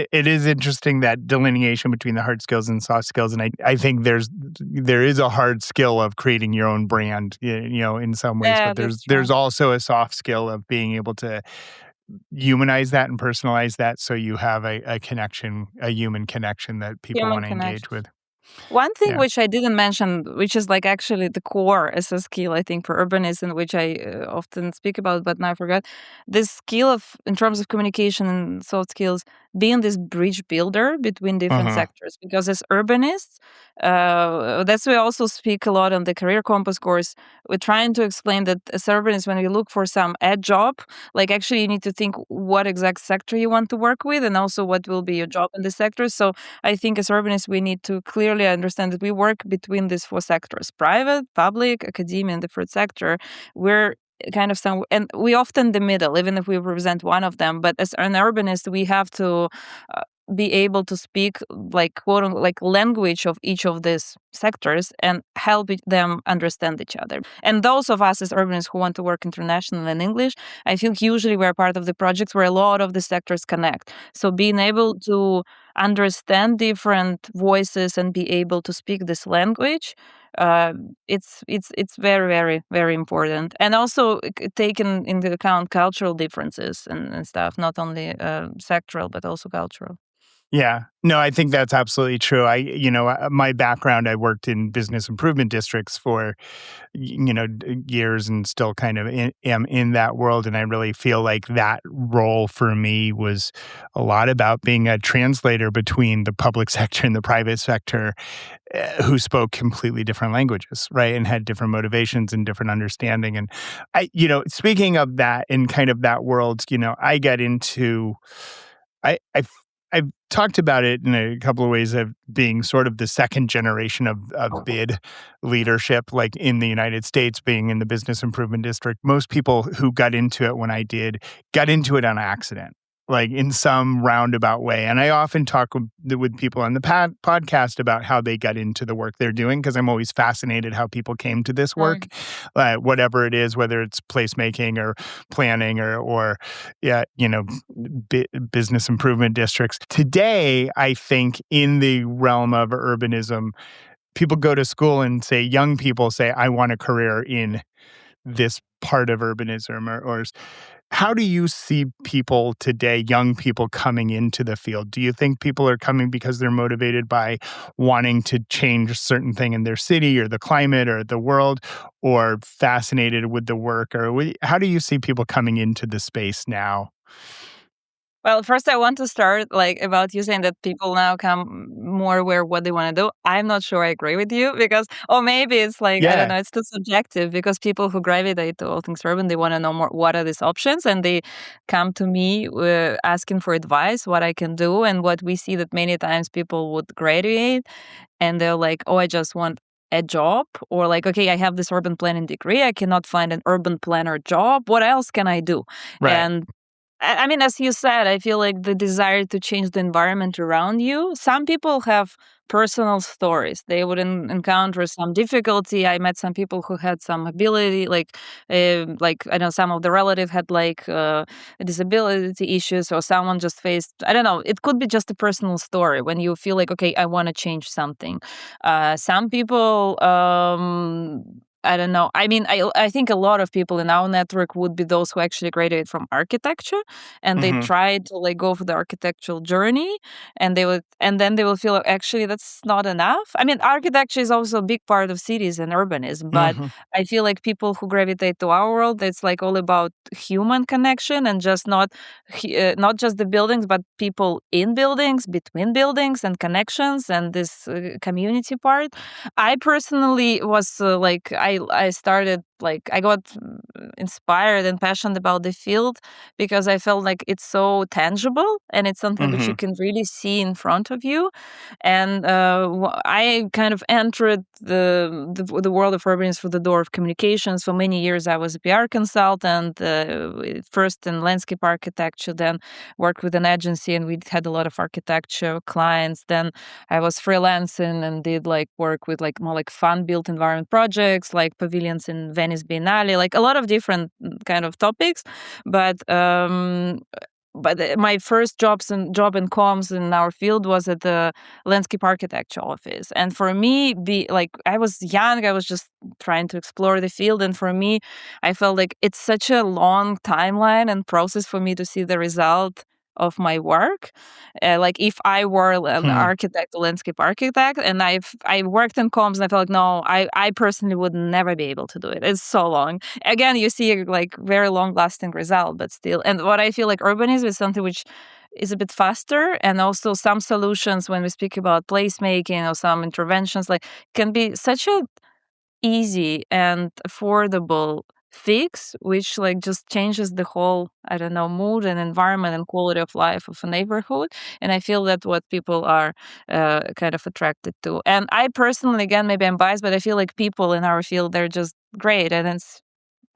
interesting, that delineation between the hard skills and soft skills, and I think there is a hard skill of creating your own brand, in some ways, Yeah, but that's there's true. also a soft skill of being able to humanize that and personalize that, so you have a connection, a human connection that people Human want to engage connection. with. One thing Yeah. which I didn't mention, which is like actually the core as a skill, I think, for urbanism, which I often speak about, but now I forgot, this skill of, in terms of communication and soft skills, being this bridge builder between different Uh-huh. sectors. Because as urbanists, that's why we also speak a lot on the Career Compass course. We're trying to explain that as urbanists, when we look for some ad job, like actually you need to think what exact sector you want to work with, and also what will be your job in the sector. So I think as urbanists, we need to clearly understand that we work between these four sectors: private, public, academia, and the third sector. We're kind of some, and we often the middle, even if we represent one of them. But as an urbanist, we have to be able to speak like quote unquote like language of each of these sectors and help them understand each other. And those of us as urbanists who want to work internationally in English, I feel usually we're part of the projects where a lot of the sectors connect. So being able to understand different voices and be able to speak this language, uh, it's very, very, very important. And also taking into account cultural differences and stuff, not only sectoral but also cultural. Yeah. No, I think that's absolutely true. My background, I worked in business improvement districts for, years, and still kind of am in that world. And I really feel like that role for me was a lot about being a translator between the public sector and the private sector, who spoke completely different languages, right? And had different motivations and different understanding. And speaking of that, in kind of that world, I get into, I, I've, I've talked about it in a couple of ways of being sort of the second generation of bid leadership, like in the United States, being in the business improvement district. Most people who got into it when I did got into it on accident, like in some roundabout way. And I often talk with people on the podcast about how they got into the work they're doing, because I'm always fascinated how people came to this work, whatever it is, whether it's placemaking or planning or yeah, business improvement districts. Today, I think in the realm of urbanism, people go to school and say, young people say, I want a career in this part of urbanism, or how do you see people today, young people coming into the field? Do you think people are coming because they're motivated by wanting to change a certain thing in their city or the climate or the world, or fascinated with the work? Or how do you see people coming into the space now? Well, first I want to start like about you saying that people now come more aware what they want to do. I'm not sure I agree with you, because, or maybe it's like, I don't Yeah, know, it's too subjective, because people who gravitate to all things urban, they want to know more what are these options, and they come to me asking for advice, what I can do. And what we see that many times people would graduate and they're like, oh, I just want a job, or like, okay, I have this urban planning degree, I cannot find an urban planner job, what else can I do? right. And I mean, as you said, I feel like the desire to change the environment around you. Some people have personal stories. They would encounter some difficulty. I met some people who had some ability, like I know some of the relative had like disability issues, or someone just faced. I don't know. It could be just a personal story when you feel like, okay, I want to change something. Some people I don't know. I mean, I think a lot of people in our network would be those who actually graduate from architecture, and they Hmm. try to like go for the architectural journey, and then they will feel like, actually that's not enough. I mean, architecture is also a big part of cities and urbanism, but Hmm. I feel like people who gravitate to our world, it's like all about human connection and just not just the buildings, but people in buildings, between buildings, and connections, and this community part. I personally was I started like I got inspired and passionate about the field because I felt like it's so tangible and it's something which you Hmm. can really see in front of you. And I kind of entered the world of urbanism through the door of communications. For many years, I was a PR consultant, first in landscape architecture, then worked with an agency, and we had a lot of architecture clients. Then I was freelancing and did like work with like more like fun built environment projects, like pavilions in Venice Biennale, like a lot of different kind of topics. But my first job in comms in our field was at the landscape architecture office. And for me, I was young, I was just trying to explore the field, and for me, I felt like it's such a long timeline and process for me to see the result of my work. Like if I were an Hmm. architect, a landscape architect, and I worked in comms, and I felt like no, I personally would never be able to do it. It's so long. Again, you see a like very long lasting result, but still. And what I feel like urbanism is something which is a bit faster, and also some solutions when we speak about placemaking or some interventions like can be such a easy and affordable fix, which like just changes the whole, I don't know, mood and environment and quality of life of a neighborhood. And I feel that what people are kind of attracted to. And I personally, again, maybe I'm biased, but I feel like people in our field, they're just great. And it's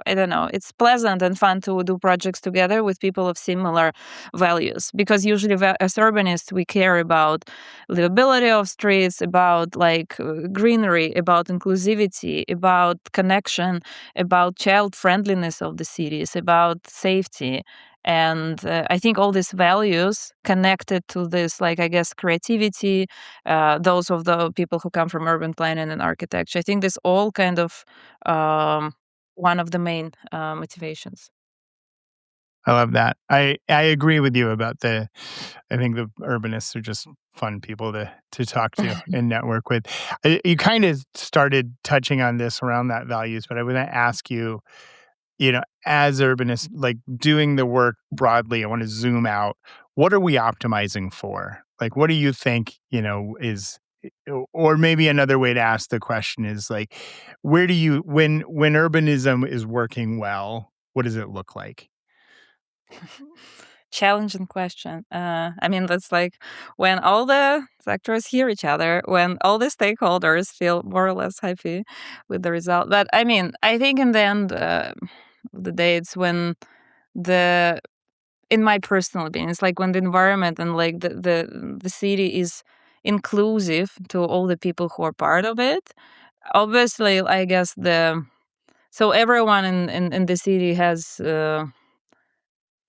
I don't know, it's pleasant and fun to do projects together with people of similar values, because usually as urbanists we care about livability of streets, about like greenery, about inclusivity, about connection, about child friendliness of the cities, about safety. And I think all these values connected to this, like, I guess, creativity, those of the people who come from urban planning and architecture, I think this all kind of um, one of the main motivations. I love that. I agree with you about the. I think the urbanists are just fun people to talk to and network with. You kind of started touching on this around that values, but I want to ask you, as urbanists, like doing the work broadly, I want to zoom out. What are we optimizing for? Like, what do you think, is, or maybe another way to ask the question is like, where do you, when urbanism is working well, what does it look like? Challenging question. I mean, that's like when all the sectors hear each other, when all the stakeholders feel more or less happy with the result. But I mean, I think in the end of the day, it's when the, in my personal opinion, it's like when the environment and like the city is inclusive to all the people who are part of it. Obviously, I guess so everyone in the city has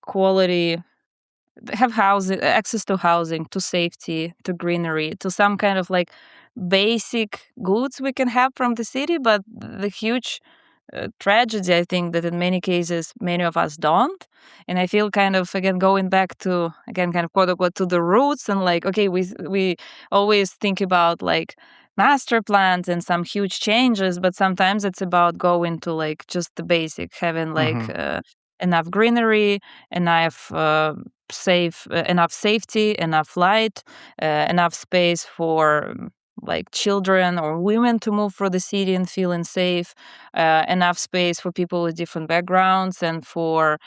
quality, have housing, access to housing, to safety, to greenery, to some kind of like basic goods we can have from the city. But the huge tragedy, I think, that in many cases many of us don't. And I feel kind of again going back to again kind of quote unquote to the roots, and like okay, we always think about like master plans and some huge changes, but sometimes it's about going to like just the basic, having like Mhm. enough greenery, enough enough safety, enough light, enough space for like children or women to move through the city and feeling safe, enough space for people with different backgrounds and for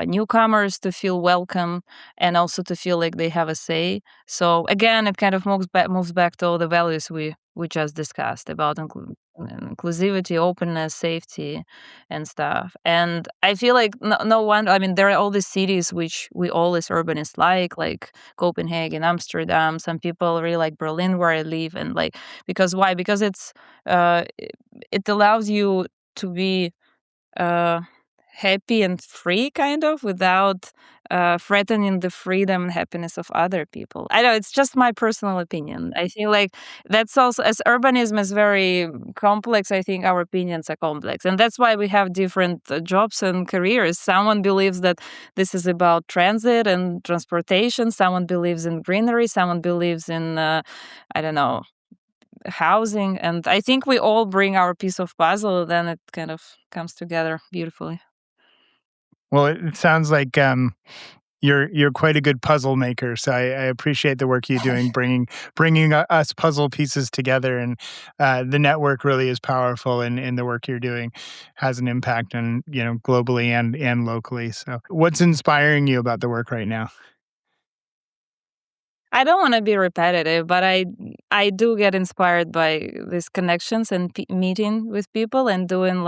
newcomers to feel welcome and also to feel like they have a say. So again, it kind of moves back to all the values we just discussed about inclusivity, openness, safety, and stuff. And I feel like no one. I mean, there are all these cities which we all as urbanists like Copenhagen, Amsterdam. Some people really like Berlin, where I live, and like because why? Because it allows you to be uh, happy and free, kind of, without threatening the freedom and happiness of other people. I know it's just my personal opinion. I feel like that's also, as urbanism is very complex, I think our opinions are complex. And that's why we have different jobs and careers. Someone believes that this is about transit and transportation. Someone believes in greenery. Someone believes in, I don't know, housing. And I think we all bring our piece of puzzle, then it kind of comes together beautifully. Well, it sounds like you're quite a good puzzle maker. So I appreciate the work you're doing, bringing us puzzle pieces together. And the network really is powerful, and the work you're doing has an impact on globally and locally. So, what's inspiring you about the work right now? I don't want to be repetitive, but I do get inspired by these connections and meeting with people and doing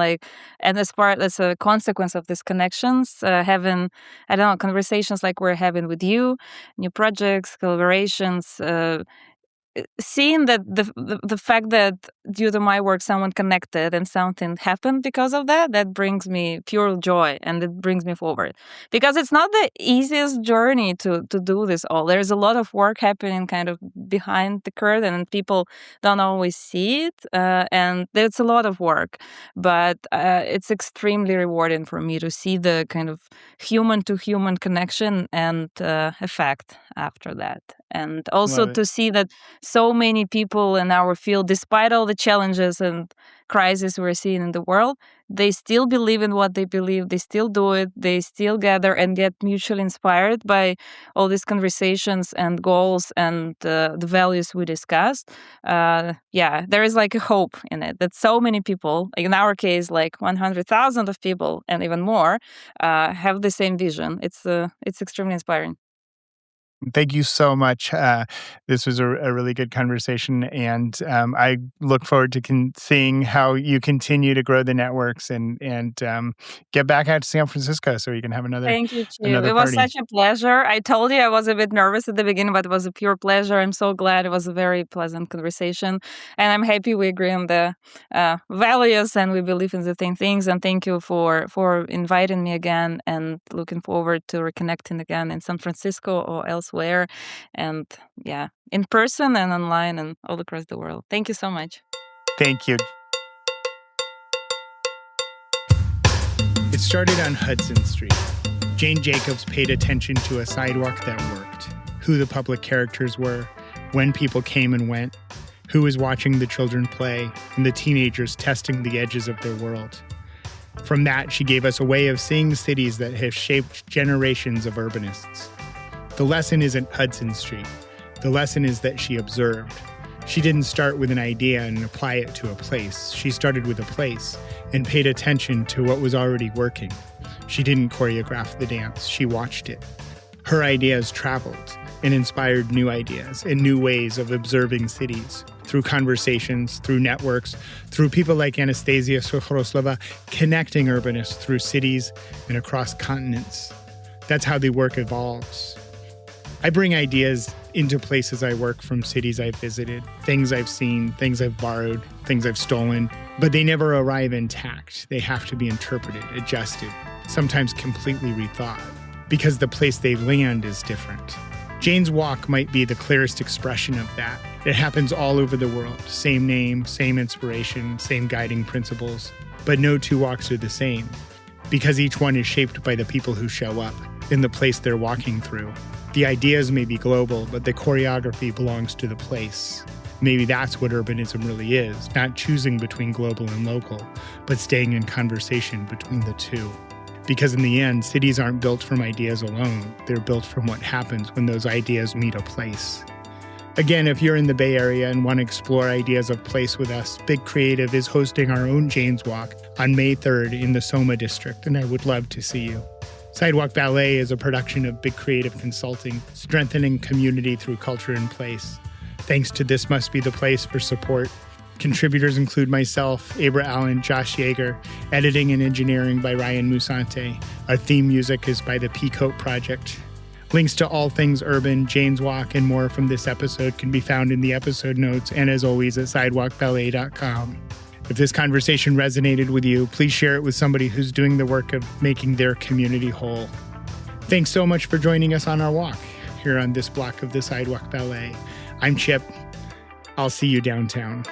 and as a consequence of these connections, having, I don't know, conversations like we're having with you, new projects, collaborations, seeing that the fact that due to my work someone connected and something happened because of that brings me pure joy, and it brings me forward, because it's not the easiest journey to do this all. There's a lot of work happening kind of behind the curtain, and people don't always see it, and there's a lot of work, but it's extremely rewarding for me to see the kind of human to human connection and effect after that, and also to see that so many people in our field, despite all the challenges and crises we're seeing in the world, they still believe in what they believe. They still do it. They still gather and get mutually inspired by all these conversations and goals and the values we discussed. There is like a hope in it that so many people, like in our case, like 100,000 of people and even more, have the same vision. It's extremely inspiring. Thank you so much. This was a really good conversation, and I look forward to seeing how you continue to grow the networks and get back out to San Francisco so we can have Thank you, Chief. another It was party. such a pleasure. I told you I was a bit nervous at the beginning, but it was a pure pleasure. I'm so glad. It was a very pleasant conversation, and I'm happy we agree on the values and we believe in the same things. And thank you for inviting me again, and looking forward to reconnecting again in San Francisco or elsewhere, and in person and online and all across the world. Thank you so much. Thank you. It started on Hudson Street. Jane Jacobs paid attention to a sidewalk that worked, who the public characters were, when people came and went, who was watching the children play, and the teenagers testing the edges of their world. From that, she gave us a way of seeing cities that have shaped generations of urbanists. The lesson isn't Hudson Street. The lesson is that she observed. She didn't start with an idea and apply it to a place. She started with a place and paid attention to what was already working. She didn't choreograph the dance. She watched it. Her ideas traveled and inspired new ideas and new ways of observing cities through conversations, through networks, through people like Anastasia Sukhoroslova connecting urbanists through cities and across continents. That's how the work evolves. I bring ideas into places I work from cities I've visited, things I've seen, things I've borrowed, things I've stolen, but they never arrive intact. They have to be interpreted, adjusted, sometimes completely rethought, because the place they land is different. Jane's walk might be the clearest expression of that. It happens all over the world. Same name, same inspiration, same guiding principles, but no two walks are the same, because each one is shaped by the people who show up in the place they're walking through. The ideas may be global, but the choreography belongs to the place. Maybe that's what urbanism really is, not choosing between global and local, but staying in conversation between the two. Because in the end, cities aren't built from ideas alone. They're built from what happens when those ideas meet a place. Again, if you're in the Bay Area and want to explore ideas of place with us, Big Creative is hosting our own Jane's Walk on May 3rd in the Soma district, and I would love to see you. Sidewalk Ballet is a production of Big Creative Consulting, strengthening community through culture and place. Thanks to This Must Be the Place for support. Contributors include myself, Abra Allen, Josh Yeager, editing and engineering by Ryan Musante. Our theme music is by the Peacoat Project. Links to all things urban, Jane's Walk, and more from this episode can be found in the episode notes and, as always, at sidewalkballet.com. If this conversation resonated with you, please share it with somebody who's doing the work of making their community whole. Thanks so much for joining us on our walk here on this block of the Sidewalk Ballet. I'm Chip. I'll see you downtown.